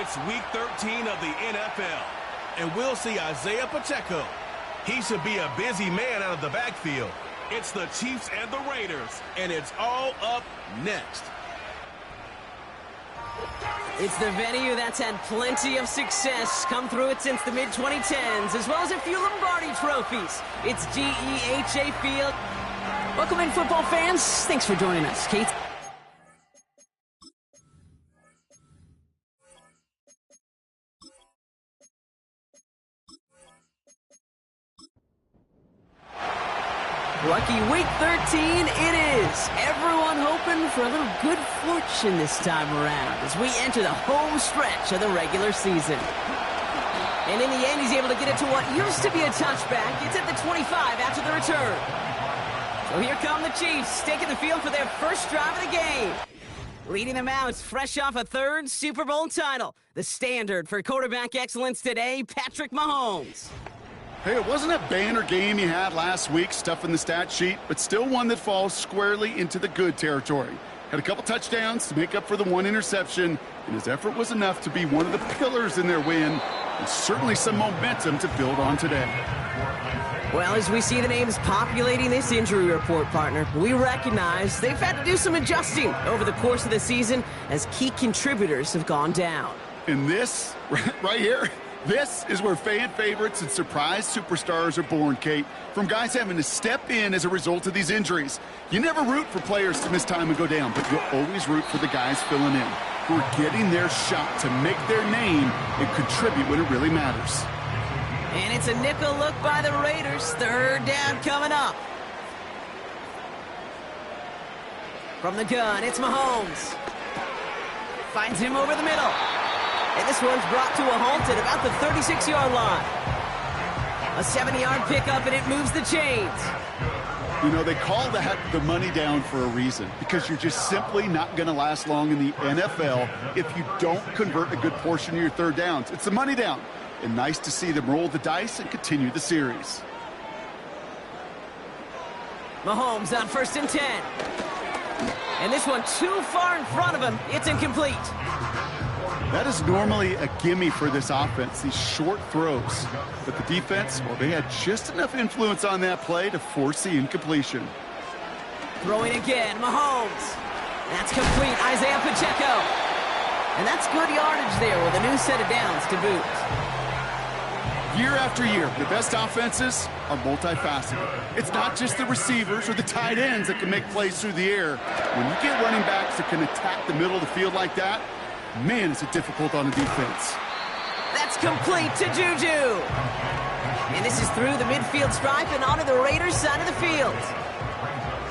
It's Week 13 of the NFL, and we'll see Isaiah Pacheco. He should be a busy man out of the backfield. It's the Chiefs and the Raiders, and it's all up next. It's the venue that's had plenty of success come through it since the mid-2010s, as well as a few Lombardi trophies. It's GEHA Field. Welcome in, football fans. Thanks for joining us, Kate. Lucky Week 13 it is. Everyone hoping for a little good fortune this time around as we enter the home stretch of the regular season. And in the end, he's able to get it to what used to be a touchback. It's at the 25 after the return. So here come the Chiefs, taking the field for their first drive of the game. Leading them out, fresh off a third Super Bowl title. The standard for quarterback excellence today, Patrick Mahomes. Hey, it wasn't a banner game you had last week, stuff in the stat sheet, but still one that falls squarely into the good territory. Had a couple touchdowns to make up for the one interception, and his effort was enough to be one of the pillars in their win, and certainly some momentum to build on today. Well, as we see the names populating this injury report, partner, we recognize they've had to do some adjusting over the course of the season as key contributors have gone down. And this, right here, this is where fan favorites and surprise superstars are born, Kate. From guys having to step in as a result of these injuries. You never root for players to miss time and go down, but you'll always root for the guys filling in, who are getting their shot to make their name and contribute when it really matters. And it's a nickel look by the Raiders. Third down coming up. From the gun, it's Mahomes. Finds him over the middle. And this one's brought to a halt at about the 36-yard line. A 70-yard pickup, and it moves the chains. You know, they call that the money down for a reason, because you're just simply not going to last long in the NFL if you don't convert a good portion of your third downs. It's the money down. And nice to see them roll the dice and continue the series. Mahomes on 1st and 10. And this one too far in front of him. It's incomplete. That is normally a gimme for this offense, these short throws. But the defense, well, they had just enough influence on that play to force the incompletion. Throwing again, Mahomes. That's complete, Isaiah Pacheco. And that's good yardage there with a new set of downs to boot. Year after year, the best offenses are multifaceted. It's not just the receivers or the tight ends that can make plays through the air. When you get running backs that can attack the middle of the field like that, man, is it difficult on the defense. That's complete to Juju. And this is through the midfield stripe and onto the Raiders' side of the field.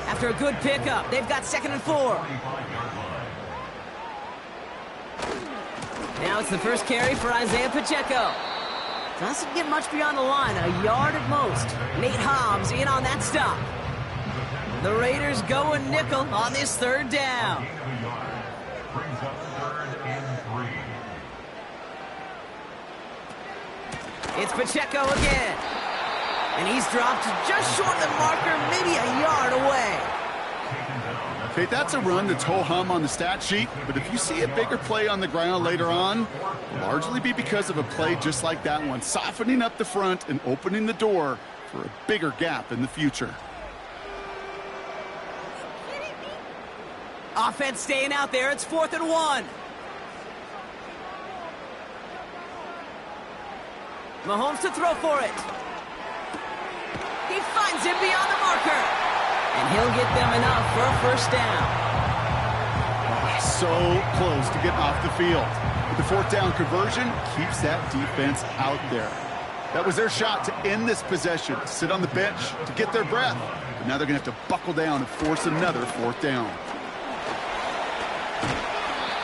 After a good pickup, they've got 2nd and 4. Now it's the first carry for Isaiah Pacheco. Doesn't get much beyond the line, a yard at most. Nate Hobbs in on that stop. The Raiders going nickel on this third down. It's Pacheco again. And he's dropped just short of the marker, maybe a yard away. Okay, that's a run that's ho-hum on the stat sheet, but if you see a bigger play on the ground later on, it'll largely be because of a play just like that one, softening up the front and opening the door for a bigger gap in the future. Offense staying out there. It's 4th and 1. Mahomes to throw for it. He finds him beyond the marker. And he'll get them enough for a first down. So close to getting off the field. But the 4th down conversion keeps that defense out there. That was their shot to end this possession, sit on the bench to get their breath. But now they're going to have to buckle down and force another 4th down.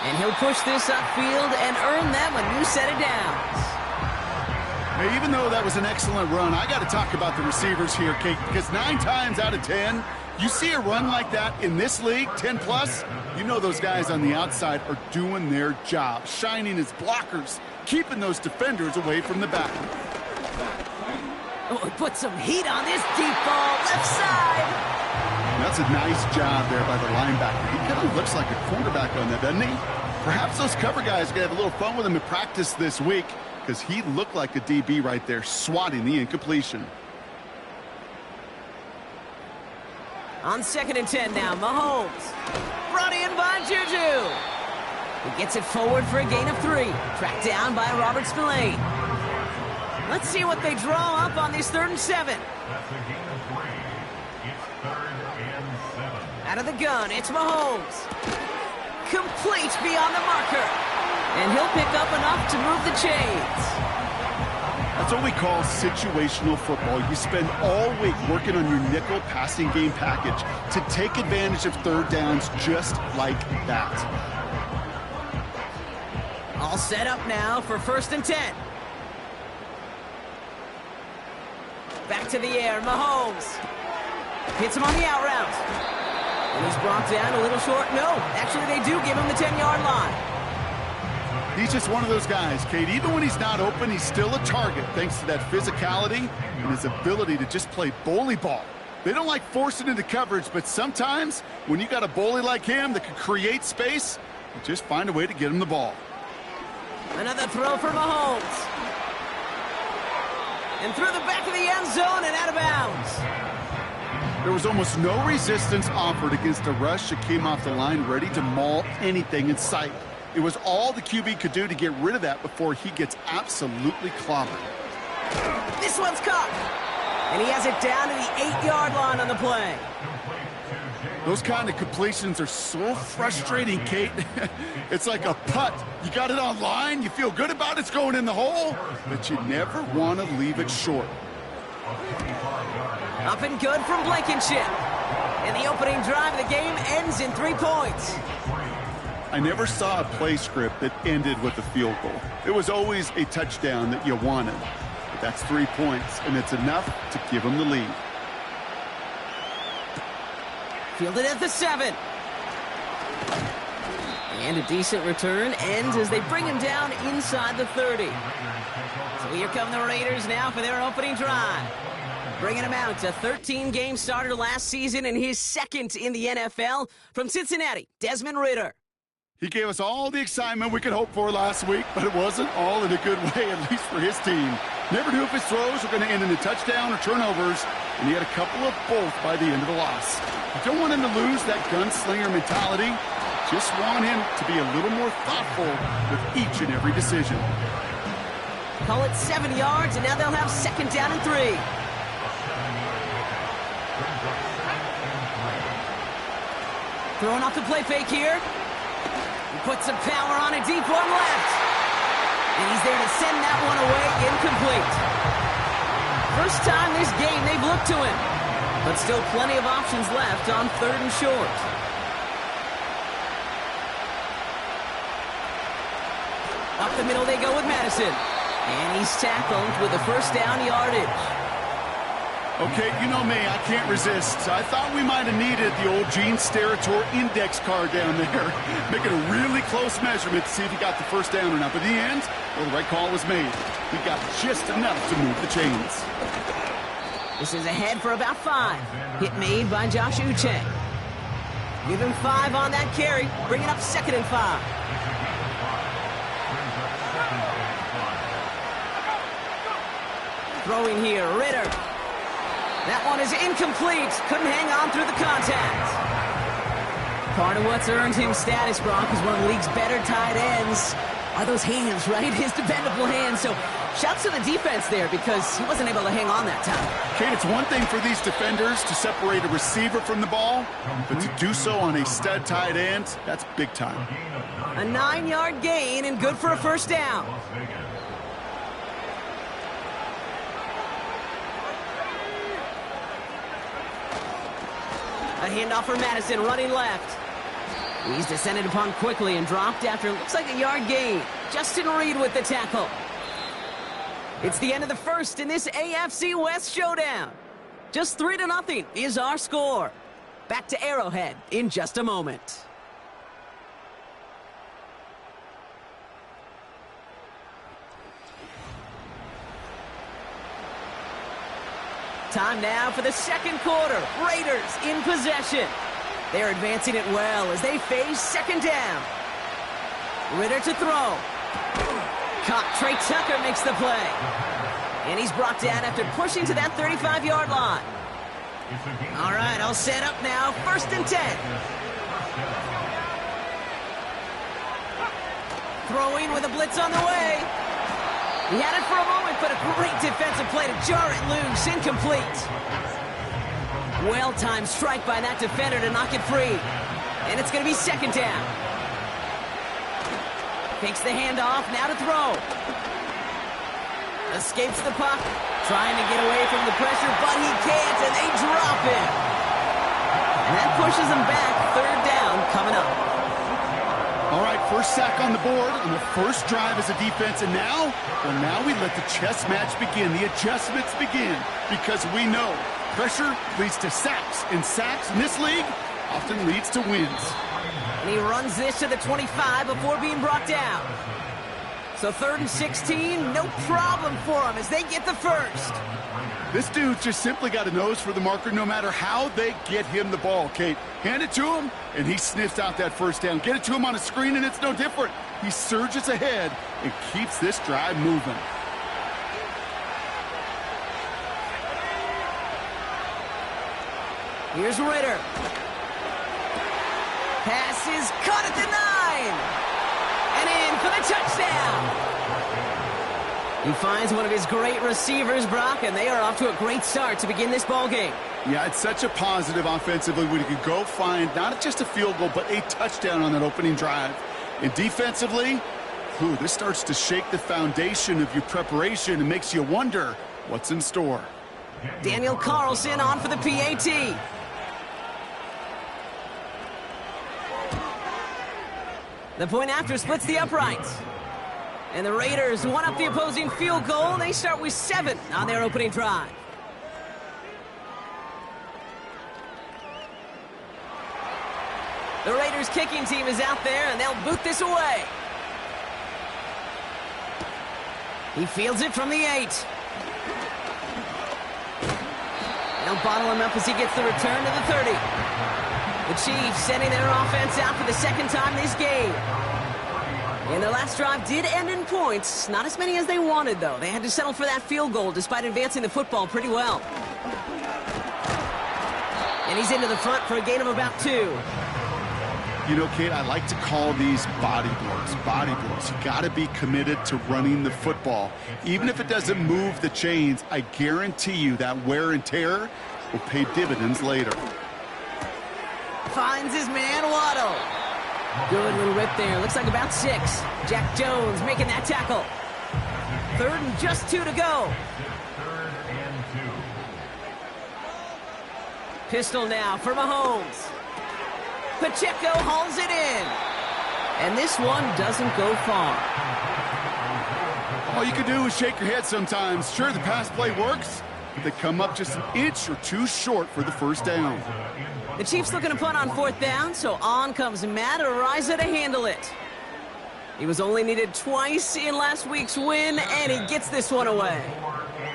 And he'll push this upfield and earn them a new set of downs. Hey, even though that was an excellent run, I got to talk about the receivers here, Kate, because 9 times out of 10, you see a run like that in this league, 10+, you know those guys on the outside are doing their job, shining as blockers, keeping those defenders away from the back. Oh, he put some heat on this deep ball, left side. That's a nice job there by the linebacker. He kind of looks like a quarterback on that, doesn't he? Perhaps those cover guys are going to have a little fun with him in practice this week because he looked like a DB right there, swatting the incompletion. On 2nd and 10 now, Mahomes. Brought in by Juju. He gets it forward for a gain of 3. Tracked down by Robert Spillane. Let's see what they draw up on this 3rd and 7. That's a gain of 3. It's 3rd and 7. Out of the gun, it's Mahomes. Complete beyond the marker. And he'll pick up enough to move the chains. That's what we call situational football. You spend all week working on your nickel passing game package to take advantage of 3rd downs just like that. All set up now for 1st and 10. Back to the air, Mahomes. Hits him on the out route. And he's brought down a little short. No, actually they do give him the 10-yard line. He's just one of those guys, Kate. Even when he's not open, he's still a target thanks to that physicality and his ability to just play bully ball. They don't like forcing into coverage, but sometimes when you got a bully like him that can create space, you just find a way to get him the ball. Another throw for Mahomes. And through the back of the end zone and out of bounds. There was almost no resistance offered against a rush that came off the line ready to maul anything in sight. It was all the QB could do to get rid of that before he gets absolutely clobbered. This one's caught. And he has it down to the 8-yard line on the play. Those kind of completions are so frustrating, Kate. It's like a putt. You got it on line, you feel good about it's going in the hole, but you never want to leave it short. Up and good from Blankenship. And the opening drive of the game ends in 3 points. I never saw a play script that ended with a field goal. It was always a touchdown that you wanted. But that's 3 points, and it's enough to give them the lead. Fielded at the 7. And a decent return ends as they bring him down inside the 30. So here come the Raiders now for their opening drive. Bringing him out, a 13-game starter last season and his 2nd in the NFL. From Cincinnati, Desmond Ridder. He gave us all the excitement we could hope for last week, but it wasn't all in a good way, at least for his team. Never knew if his throws were going to end in a touchdown or turnovers, and he had a couple of both by the end of the loss. You don't want him to lose that gunslinger mentality. Just want him to be a little more thoughtful with each and every decision. Call it 7 yards, and now they'll have 2nd down and 3. Throwing off the play fake here. He puts some power on it, deep one left. And he's there to send that one away, incomplete. First time this game they've looked to him. But still plenty of options left on 3rd and short. Up the middle they go with Madison. And he's tackled with a 1st down yardage. Okay, you know me, I can't resist. I thought we might have needed the old Gene Steratore index card down there. Making a really close measurement to see if he got the 1st down or not. But in the end, well, the right call was made. He got just enough to move the chains. This is ahead for about 5. Hit made by Josh Uche. Give him 5 on that carry, bringing up 2nd and 5. Throwing here, Ridder. That one is incomplete. Couldn't hang on through the contact. Part of what's earned him status, Brock, is one of the league's better tight ends are those hands, right? His dependable hands. So shouts to the defense there because he wasn't able to hang on that time. Kate, it's one thing for these defenders to separate a receiver from the ball, but to do so on a stud tight end, that's big time. A 9-yard gain and good for a 1st down. A handoff for Madison, running left. He's descended upon quickly and dropped after looks like a yard gain. Justin Reed with the tackle. It's the end of the 1st in this AFC West showdown. Just 3-0 is our score. Back to Arrowhead in just a moment. Time now for the 2nd quarter. Raiders in possession. They're advancing it well as they face 2nd down. Ritter to throw. Caught. Trey Tucker makes the play. And he's brought down after pushing to that 35-yard line. All right, all set up now. 1st and 10. Throwing with a blitz on the way. He had it for a moment, but a great defensive play to jar it loose. Incomplete. Well-timed strike by that defender to knock it free. And it's going to be 2nd down. Takes the handoff, now to throw. Escapes the puck, trying to get away from the pressure, but he can't, and they drop him. And that pushes him back. 3rd down coming up. All right, first sack on the board on the first drive as a defense, and now we let the chess match begin, the adjustments begin, because we know pressure leads to sacks, and sacks in this league often leads to wins. And he runs this to the 25 before being brought down. So 3rd and 16, no problem for him as they get the first. This dude just simply got a nose for the marker no matter how they get him the ball, Kate. Hand it to him, and he sniffs out that 1st down. Get it to him on a screen, and it's no different. He surges ahead and keeps this drive moving. Here's Ritter. Pass is caught at the 9. And in for the touchdown. He finds one of his great receivers, Brock, and they are off to a great start to begin this ball game. Yeah, it's such a positive offensively when you can go find not just a field goal, but a touchdown on that opening drive. And defensively, this starts to shake the foundation of your preparation and makes you wonder what's in store. Daniel Carlson on for the PAT. The point after splits the uprights. And the Raiders one up the opposing field goal. They start with 7 on their opening drive. The Raiders kicking team is out there, and they'll boot this away. He fields it from the 8. They'll bottle him up as he gets the return to the 30. The Chiefs sending their offense out for the 2nd time this game. And their last drive did end in points. Not as many as they wanted, though. They had to settle for that field goal despite advancing the football pretty well. And he's into the front for a gain of about 2. You know, Kate, I like to call these body blows. Body blows. You got to be committed to running the football. Even if it doesn't move the chains, I guarantee you that wear and tear will pay dividends later. Finds his man, Waddle. Good little rip there. Looks like about 6. Jack Jones making that tackle. 3rd and just 2 to go. 3rd and 2. Pistol now for Mahomes. Pacheco hauls it in. And this one doesn't go far. All you can do is shake your head sometimes. Sure, the pass play works, but they come up just an inch or 2 short for the 1st down. The Chiefs looking to punt on 4th down, so on comes Matt Araiza to handle it. He was only needed twice in last week's win, and he gets this one away.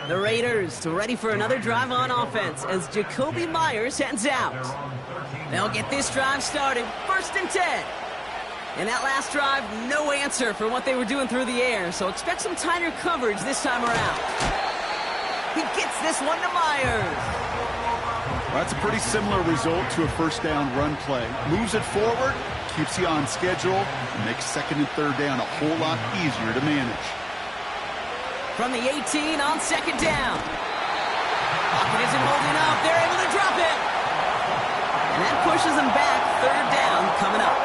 The Raiders ready for another drive on offense as Jacoby Myers heads out. They'll get this drive started, 1st and 10. And that last drive, no answer for what they were doing through the air, so expect some tighter coverage this time around. He gets this one to Myers. Well, that's a pretty similar result to a 1st down run play. Moves it forward, keeps you on schedule, and makes 2nd and 3rd down a whole lot easier to manage. From the 18 on 2nd down. Pocket isn't holding up. They're able to drop it. And that pushes them back. 3rd down coming up.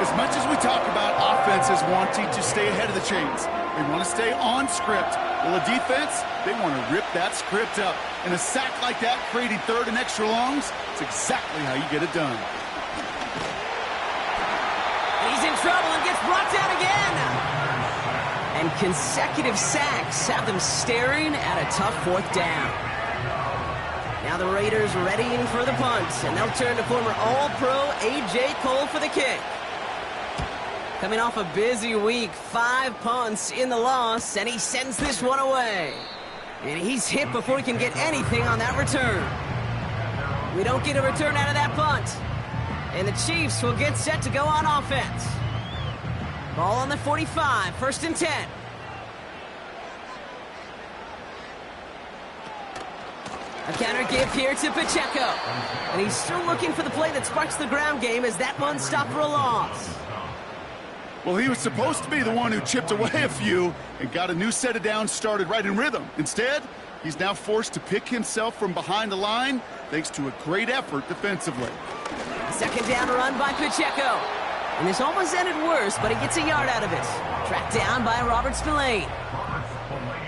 As much as we talk about offenses wanting to stay ahead of the chains, they want to stay on script. Well, a defense, they want to rip that script up. And a sack like that, creating 3rd and extra longs, it's exactly how you get it done. He's in trouble and gets brought down again. And consecutive sacks have them staring at a tough 4th down. Now the Raiders readying for the punt, and they'll turn to former All-Pro A.J. Cole for the kick. Coming off a busy week, 5 punts in the loss, and he sends this one away. And he's hit before he can get anything on that return. We don't get a return out of that punt. And the Chiefs will get set to go on offense. Ball on the 45, 1st and 10. A counter give here to Pacheco. And he's still looking for the play that sparks the ground game as that one stopped for a loss. Well, he was supposed to be the one who chipped away a few and got a new set of downs started right in rhythm. Instead, he's now forced to pick himself from behind the line thanks to a great effort defensively. Second down run by Pacheco. And this almost ended worse, but he gets a yard out of it. Tracked down by Robert Spillane.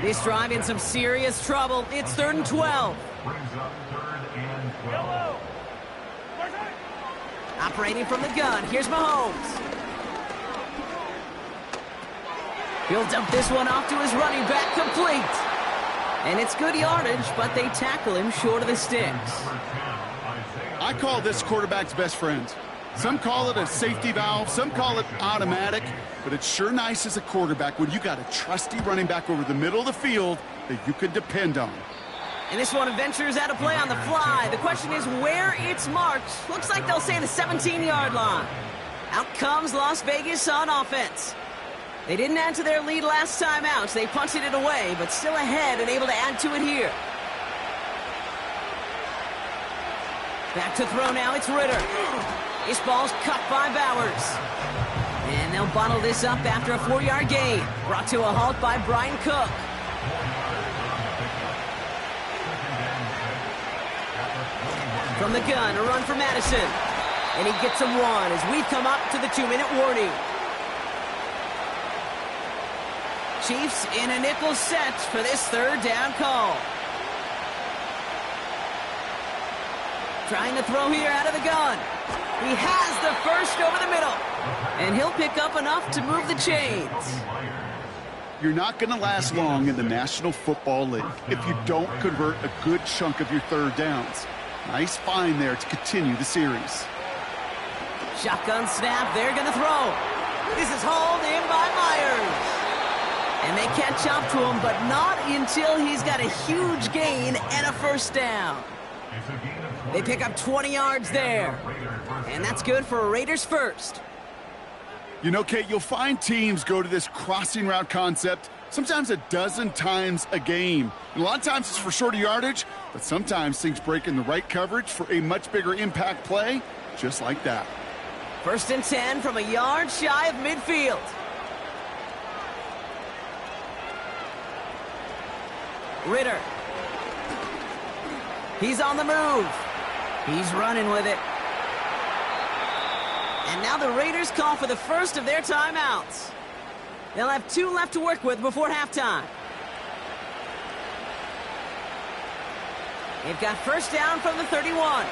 This drive in some serious trouble. It's 3rd and 12. Operating from the gun, here's Mahomes. He'll dump this one off to his running back, complete. And it's good yardage, but they tackle him short of the sticks. I call this quarterback's best friend. Some call it a safety valve, some call it automatic, but it's sure nice as a quarterback when you got a trusty running back over the middle of the field that you can depend on. And this one ventures out of play on the fly. The question is where it's marked. Looks like they'll say the 17-yard line. Out comes Las Vegas on offense. They didn't add to their lead last time out. They punted it away, but still ahead and able to add to it here. Back to throw now, it's Ritter. This ball's cut by Bowers. And they'll bottle this up after a 4-yard gain. Brought to a halt by Brian Cook. From the gun, a run for Madison. And he gets him one as we've come up to the 2-minute warning. Chiefs in a nickel set for this 3rd down call. Trying to throw here out of the gun. He has the first over the middle. And he'll pick up enough to move the chains. You're not going to last long in the National Football League if you don't convert a good chunk of your 3rd downs. Nice find there to continue the series. Shotgun snap, they're going to throw. This is hauled in by Myers. And they catch up to him, but not until he's got a huge gain and a 1st down. They pick up 20 yards there. And that's good for a Raiders 1st. You know, Kate, you'll find teams go to this crossing route concept sometimes a dozen times a game. And a lot of times it's for shorter yardage, but sometimes things break in the right coverage for a much bigger impact play, just like that. 1st and 10 from a yard shy of midfield. Ritter. He's on the move. He's running with it. And now the Raiders call for the first of their timeouts. They'll have 2 left to work with before halftime. They've got 1st down from the 31.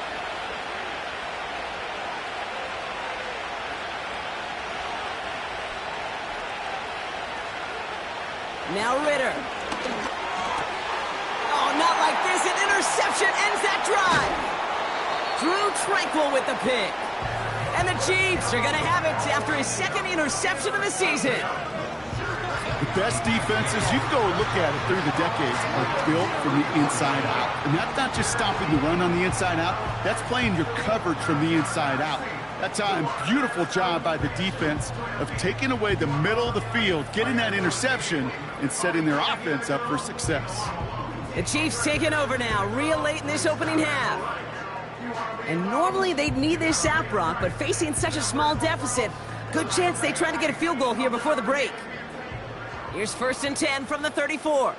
Now Ritter. Oh, not like this. An interception ends that drive. Drew Tranquil with the pick. And the Chiefs are going to have it after his 2nd interception of the season. The best defenses, you can go look at it through the decades, are built from the inside out. And that's not just stopping the run on the inside out. That's playing your coverage from the inside out. That time, beautiful job by the defense of taking away the middle of the field, getting that interception, and setting their offense up for success. The Chiefs taking over now, real late in this opening half. And normally they'd need this out, Brock, but facing such a small deficit, good chance they try to get a field goal here before the break. Here's 1st and 10 from the 34.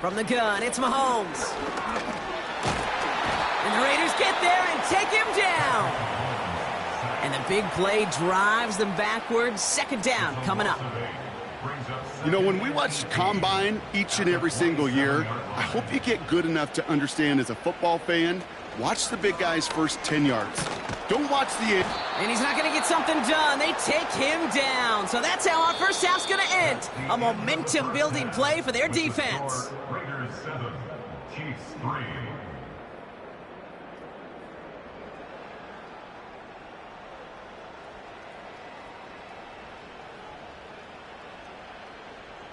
From the gun, it's Mahomes. And the Raiders get there and take him down. And the big play drives them backwards. 2nd down coming up. You know, when we watch Combine each and every single year, I hope you get good enough to understand as a football fan, watch the big guy's first 10 yards. Don't watch the... And he's not going to get something done. They take him down. So that's how our first half's going to end. A momentum-building play for their defense. Raiders 7, Chiefs 3.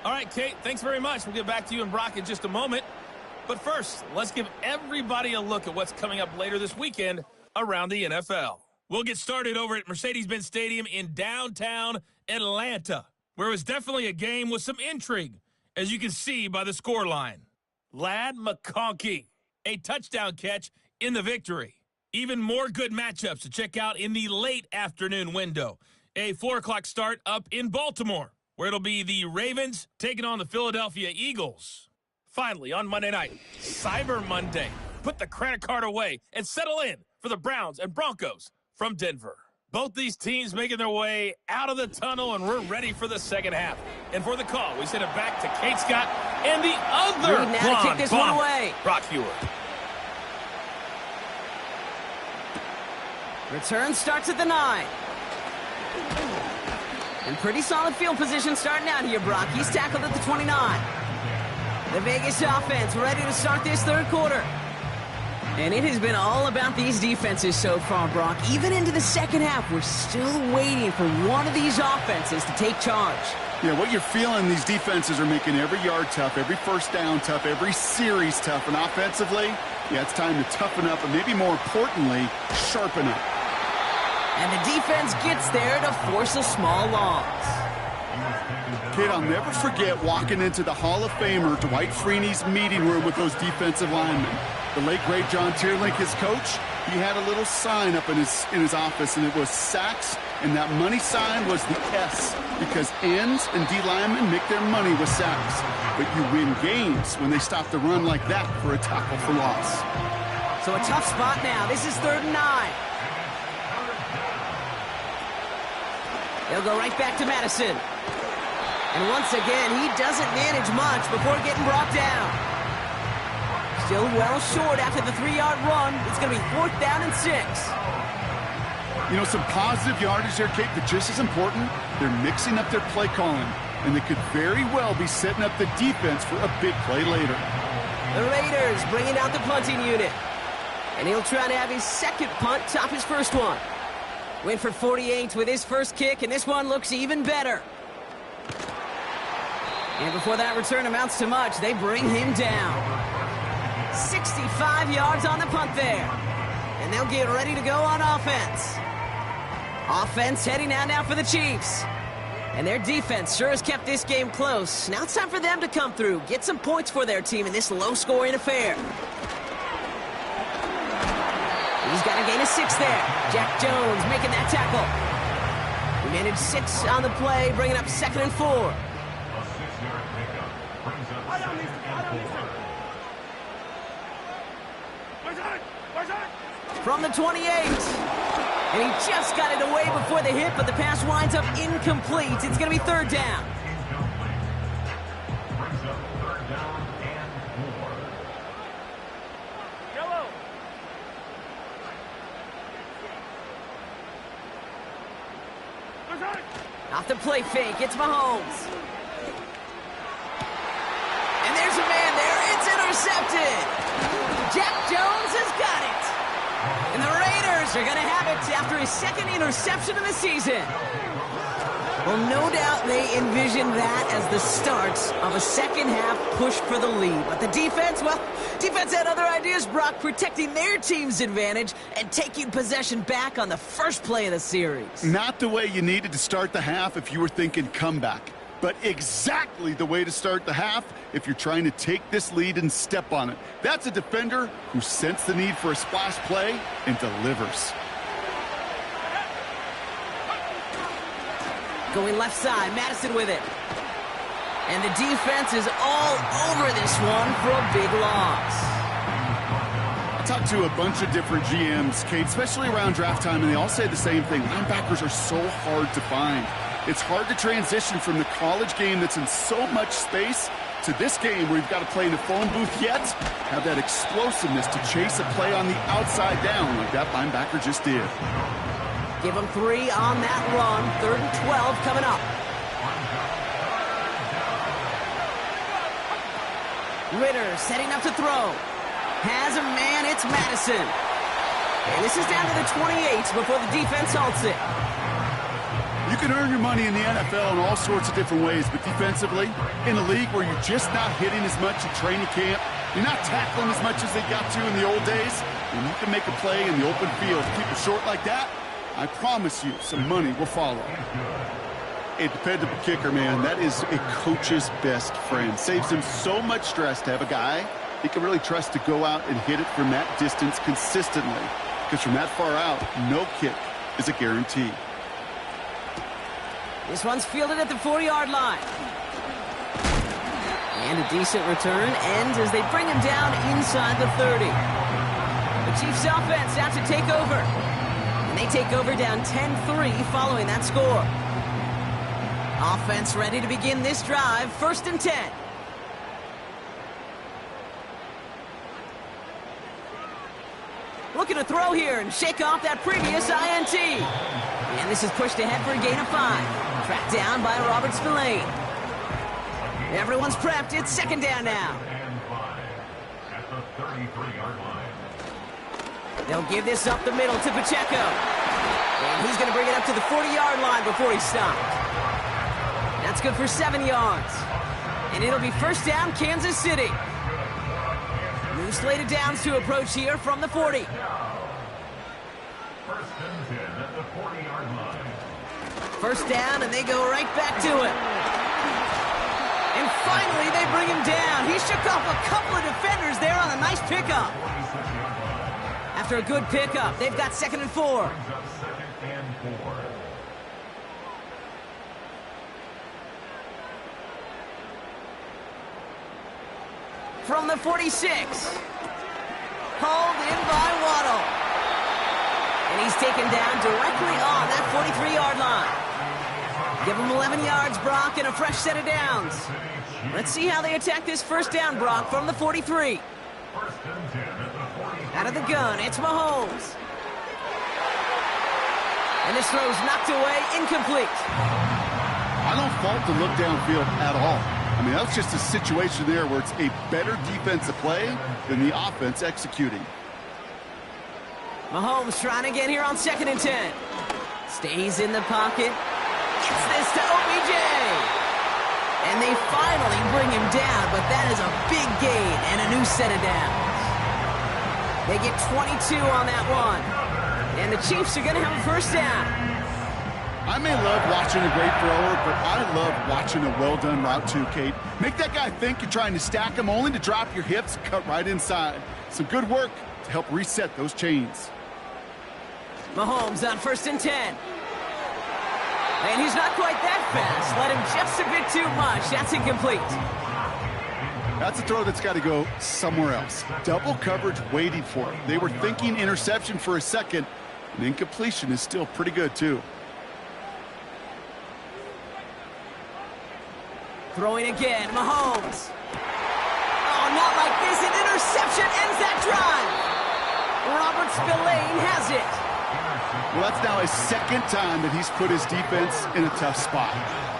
All right, Kate, thanks very much. We'll get back to you and Brock in just a moment. But first, let's give everybody a look at what's coming up later this weekend around the NFL. We'll get started over at Mercedes-Benz Stadium in downtown Atlanta, where it was definitely a game with some intrigue, as you can see by the scoreline. Ladd McConkey, a touchdown catch in the victory. Even more good matchups to check out in the late afternoon window. A 4 o'clock start up in Baltimore, where it'll be the Ravens taking on the Philadelphia Eagles. Finally, on Monday night, Cyber Monday. Put the credit card away and settle in for the Browns and Broncos from Denver. Both these teams making their way out of the tunnel, and we're ready for the second half. And for the call, we send it back to Kate Scott and the other now to kick this one away. Brock Hewitt. Return starts at the 9. And pretty solid field position starting out here, Brock. He's tackled at the 29. The Vegas offense ready to start this third quarter. And it has been all about these defenses so far, Brock. Even into the second half, we're still waiting for one of these offenses to take charge. Yeah, what you're feeling, these defenses are making every yard tough, every first down tough, every series tough. And offensively, yeah, it's time to toughen up and maybe more importantly, sharpen up. And the defense gets there to force a small loss. Kid, I'll never forget walking into the Hall of Famer Dwight Freeney's meeting room with those defensive linemen. The late, great John Tierlink, his coach, he had a little sign up in his office, and it was sacks, and that money sign was the S, because ends and D linemen make their money with sacks. But you win games when they stop the run like that for a tackle for loss. So a tough spot now. This is 3rd and 9. They'll go right back to Madison. And once again, he doesn't manage much before getting brought down. Still well short after the 3-yard run. It's going to be 4th down and 6. You know, some positive yardage there, Kate, but just as important, they're mixing up their play calling. And they could very well be setting up the defense for a big play later. The Raiders bringing out the punting unit. And he'll try to have his second punt top his first one. Went for 48 with his first kick, and this one looks even better. And before that return amounts to much, they bring him down. 65 yards on the punt there. And they'll get ready to go on offense. Offense heading out now for the Chiefs. And their defense sure has kept this game close. Now it's time for them to come through, get some points for their team in this low-scoring affair. He's got a gain of 6 there. Jack Jones making that tackle. We managed 6 on the play, bringing up 2nd and 4. A 6-yard pickup brings up 2nd and 4. From the 28. And he just got it away before the hit, but the pass winds up incomplete. It's going to be 3rd down. Brings up 3rd down and 4. Yellow. Off the play fake, it's Mahomes. And there's a man there. It's intercepted. Jack Jones has got it. And the Raiders are going to have it after his 2nd interception of the season. Well, no doubt they envisioned that as the start of a second-half push for the lead. But the defense, well, defense had other ideas, Brock, protecting their team's advantage and taking possession back on the first play of the series. Not the way you needed to start the half if you were thinking comeback, but exactly the way to start the half if you're trying to take this lead and step on it. That's a defender who sensed the need for a splash play and delivers. Going left side, Madison with it. And the defense is all over this one for a big loss. I talked to a bunch of different GMs, Kate, especially around draft time, and they all say the same thing. Linebackers are so hard to find. It's hard to transition from the college game that's in so much space to this game where you've got to play in the phone booth yet have that explosiveness to chase a play on the outside down like that linebacker just did. Give them 3 on that run. 3rd and 12 coming up. Ritter setting up to throw. Has a man, it's Madison. And this is down to the 28 before the defense halts it. You can earn your money in the NFL in all sorts of different ways, but defensively, in a league where you're just not hitting as much in training camp, You're not tackling as much as they got to in the old days. When you can make a play in the open field, keep it short like that, I promise you some money will follow. A dependable kicker, man, that is a coach's best friend. Saves him so much stress to have a guy he can really trust to go out and hit it from that distance consistently. Because from that far out, no kick is a guarantee. This one's fielded at the 40-yard line. And a decent return ends as they bring him down inside the 30. The Chiefs offense out to take over. And they take over down 10-3 following that score. Offense ready to begin this drive, 1st and 10. Looking to throw here and shake off that previous INT. And this is pushed ahead for a gain of 5. Tracked down by Robert Spillane. Everyone's prepped. It's 2nd down now. At the 33-yard line. They'll give this up the middle to Pacheco. And he's going to bring it up to the 40-yard line before he's stopped. That's good for 7 yards. And it'll be 1st down, Kansas City. New slated downs to approach here from the 40. 1st and 10 at the 40-yard line. 1st down, and they go right back to it. And finally, they bring him down. He shook off a couple of defenders there on a nice pickup. After a good pickup, they've got 2nd and 4. Brings up 2nd and 4. From the 46. Hauled in by Waddle. And he's taken down directly on that 43-yard line. Give him 11 yards, Brock, and a fresh set of downs. Let's see how they attack this 1st down, Brock, from the 43. 1st and 10 at the 40. Out of the gun, it's Mahomes. And this throw's knocked away, incomplete. I don't fault the look downfield at all. I mean, that's just a situation there where it's a better defensive play than the offense executing. Mahomes trying again here on 2nd and 10. Stays in the pocket. Gets this to OBJ. And they finally bring him down, but that is a big gain and a new set of downs. They get 22 on that one. And the Chiefs are going to have a 1st down. I may love watching a great thrower, but I love watching a well-done route too, Kate. Make that guy think you're trying to stack him only to drop your hips, cut right inside. Some good work to help reset those chains. Mahomes on 1st and 10. And he's not quite that fast. Let him just a bit too much. That's incomplete. That's a throw that's got to go somewhere else. Double coverage waiting for it. They were thinking interception for a second, and incompletion is still pretty good too. Throwing again, Mahomes. Oh, not like this. An interception ends that drive. Robert Spillane has it. Well, that's now his 2nd time that he's put his defense in a tough spot.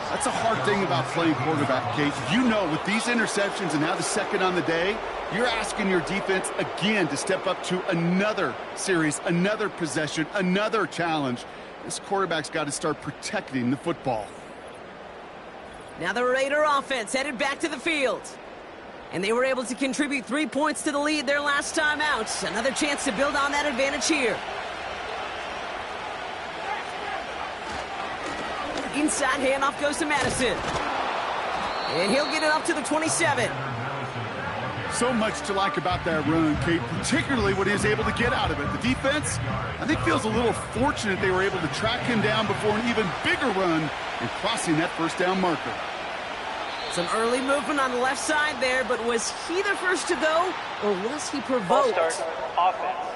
That's a hard thing about playing quarterback, Kate. You know, with these interceptions and now the 2nd on the day, you're asking your defense again to step up to another series, another possession, another challenge. This quarterback's got to start protecting the football. Now the Raider offense headed back to the field. And they were able to contribute 3 points to the lead their last time out. Another chance to build on that advantage here. Inside handoff goes to Madison. And he'll get it up to the 27. So much to like about that run, Kate, particularly what he was able to get out of it. The defense, I think, feels a little fortunate they were able to track him down before an even bigger run and crossing that 1st down marker. Some early movement on the left side there, but was he the first to go, or was he provoked? Offense.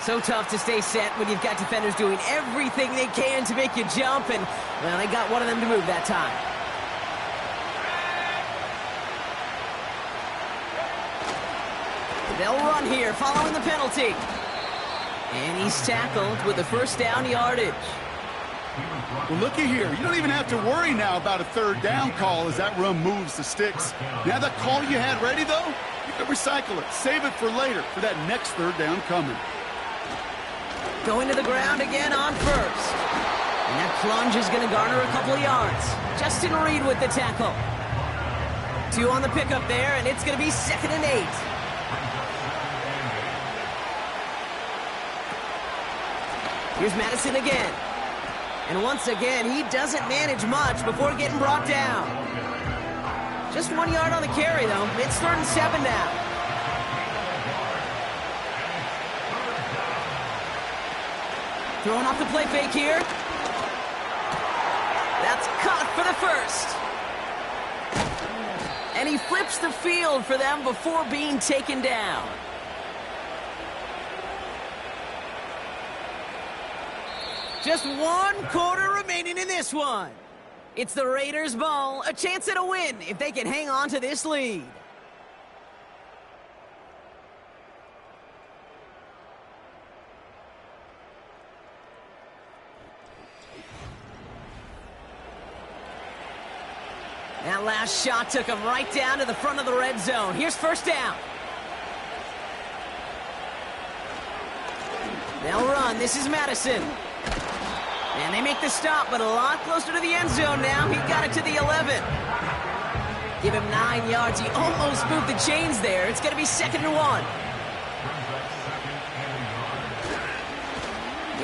So tough to stay set when you've got defenders doing everything they can to make you jump, and, well, they got one of them to move that time. They'll run here following the penalty. And he's tackled with a 1st down yardage. Well, looky here. You don't even have to worry now about a 3rd down call as that run moves the sticks. Now that call you had ready, though, you can recycle it. Save it for later for that next 3rd down coming. Going to the ground again on 1st. And that plunge is going to garner a couple of yards. Justin Reed with the tackle. 2 on the pickup there, and it's going to be 2nd and 8. Here's Madison again. And once again, he doesn't manage much before getting brought down. Just 1 yard on the carry, though. It's 3rd and 7 now. Throwing off the play fake here. That's caught for the first. And he flips the field for them before being taken down. Just 1 quarter remaining in this one. It's the Raiders' ball, a chance at a win if they can hang on to this lead. That last shot took him right down to the front of the red zone. Here's 1st down. They'll run. This is Madison. And they make the stop, but a lot closer to the end zone now. He got it to the 11. Give him 9 yards. He almost moved the chains there. It's going to be 2nd and 1.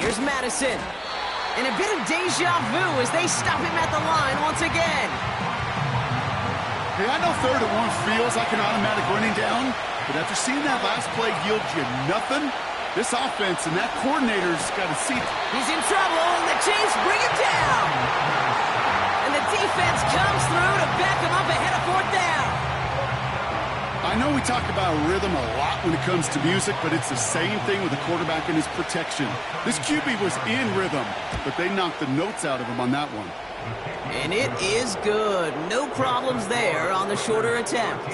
Here's Madison. And a bit of deja vu as they stop him at the line once again. Hey, I know 3rd and 1 feels like an automatic running down, but after seeing that last play yield you nothing, this offense and that coordinator's got to see. He's in trouble, and the Chiefs bring him down. And the defense comes through to back him up ahead of 4th down. I know we talk about rhythm a lot when it comes to music, but it's the same thing with the quarterback and his protection. This QB was in rhythm, but they knocked the notes out of him on that one. And it is good. No problems there on the shorter attempt.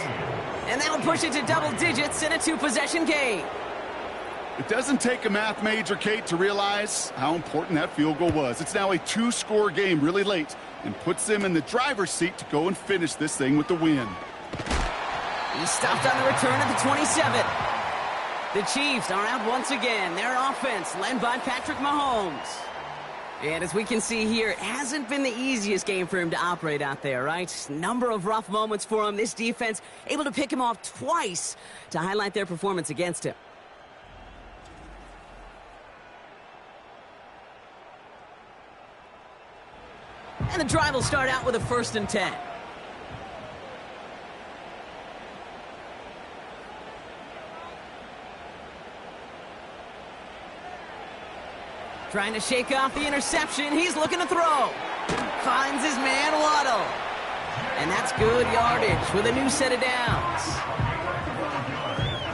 And that'll push it to double digits in a 2-possession game. It doesn't take a math major, Kate, to realize how important that field goal was. It's now a 2-score game really late and puts them in the driver's seat to go and finish this thing with the win. He stopped on the return at the 27. The Chiefs are out once again. Their offense led by Patrick Mahomes. And as we can see here, it hasn't been the easiest game for him to operate out there, right? Number of rough moments for him. This defense able to pick him off twice to highlight their performance against him. And the drive will start out with a 1st and 10. Trying to shake off the interception. He's looking to throw. Finds his man, Waddle. And that's good yardage with a new set of downs.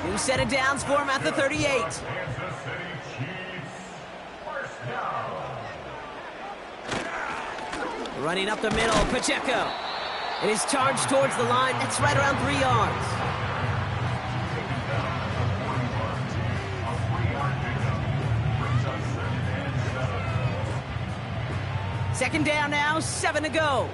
New set of downs for him at the 38. Running up the middle, Pacheco. And his charge towards the line. That's right around 3 yards. Second down now, 7 to go.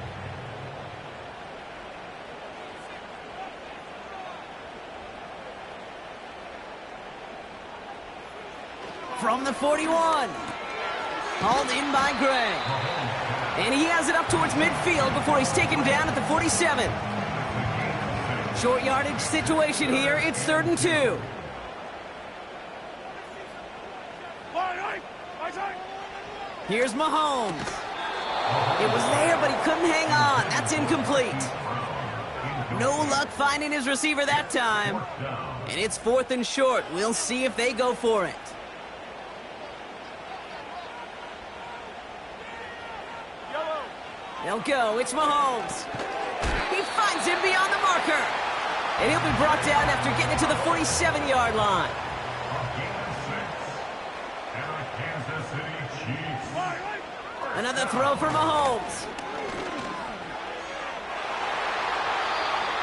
From the 41. Hauled in by Gray. And he has it up towards midfield before he's taken down at the 47. Short yardage situation here. It's 3rd and 2. Here's Mahomes. It was there, but he couldn't hang on. That's incomplete. No luck finding his receiver that time. And it's 4th and short. We'll see if they go for it. They'll go. It's Mahomes. He finds him beyond the marker. And he'll be brought down after getting it to the 47-yard line. Another throw for Mahomes.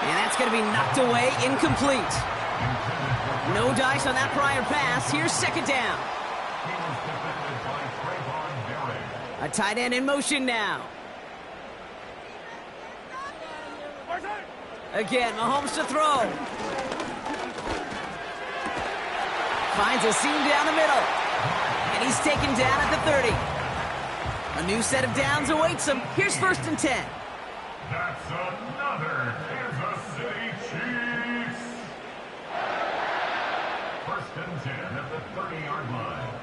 And that's going to be knocked away, incomplete. No dice on that prior pass. Here's 2nd down. A tight end in motion now. Again, Mahomes to throw. Finds a seam down the middle. And he's taken down at the 30. A new set of downs awaits him. Here's 1st and 10. That's another Kansas City and 10 at the 30-yard line.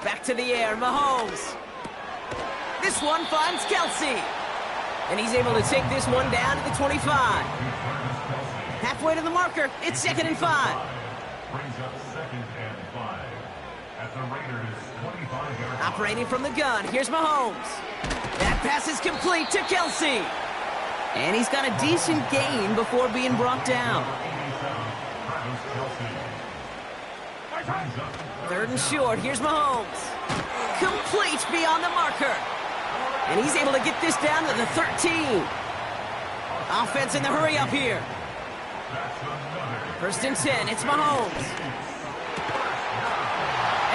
Back to the air, Mahomes. This one finds Kelsey. And he's able to take this one down to the 25. Halfway to the marker, it's 2nd and 5. Brings up 2nd and 5 at the Raiders' 25-yard line. Operating from the gun, here's Mahomes. That pass is complete to Kelsey. And he's got a decent gain before being brought down. 3rd and short, here's Mahomes. Complete beyond the marker. And he's able to get this down to the 13. Offense in the hurry up here. 1st and 10, it's Mahomes.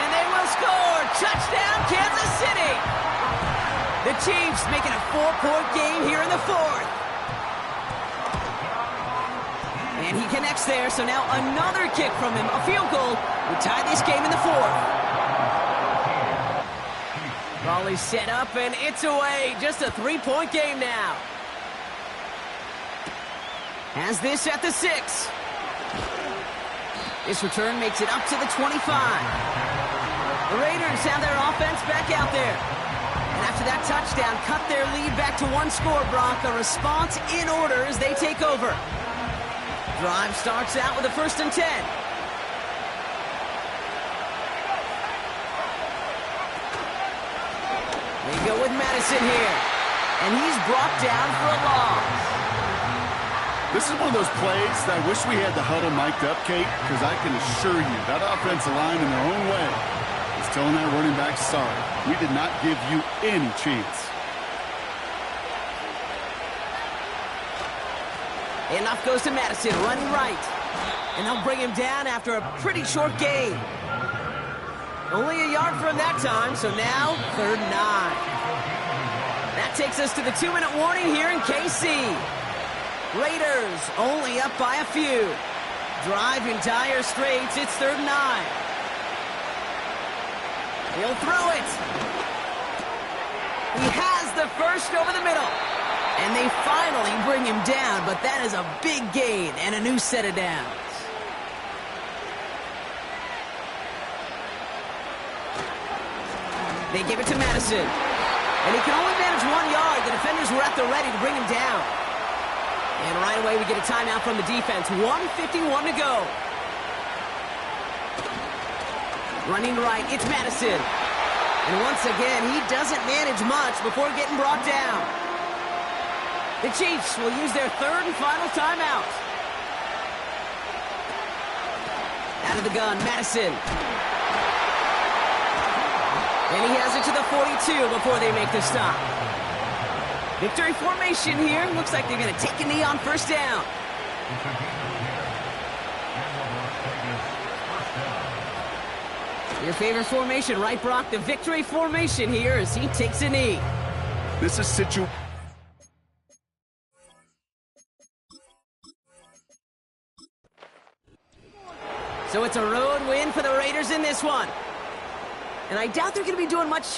And they will score. Touchdown, Kansas City. The Chiefs making a 4-point game here in the 4th. And he connects there, so now another kick from him. A field goal would tie this game in the 4th. Ball is set up, and it's away. Just a 3-point game now. Has this at the 6. This return makes it up to the 25. The Raiders have their offense back out there. And after that touchdown, cut their lead back to 1 score, Brock. A response in order as they take over. Drive starts out with a 1st and 10. They go with Madison here. And he's brought down for a loss. This is one of those plays that I wish we had the huddle mic'd up, Kate, because I can assure you that offensive line in their own way is telling that running back, sorry, we did not give you any chance. Enough goes to Madison, running right. And they'll bring him down after a pretty short gain. Only a yard from that time, so now 3rd and 9. That takes us to the 2-minute warning here in KC. Raiders only up by a few. Drive in dire straits, it's 3rd and 9. He'll throw it. He has the first over the middle. And they finally bring him down, but that is a big gain and a new set of downs. They give it to Madison. And he can only manage 1 yard. The defenders were at the ready to bring him down. And right away we get a timeout from the defense. 1:51 to go. Running right, it's Madison. And once again, he doesn't manage much before getting brought down. The Chiefs will use their 3rd and final timeout. Out of the gun, Madison. And he has it to the 42 before they make the stop. Victory formation here. Looks like they're going to take a knee on 1st down. Your favorite formation, right, Brock? The victory formation here as he takes a knee. This is So it's a road win for the Raiders in this one. And I doubt they're going to be doing much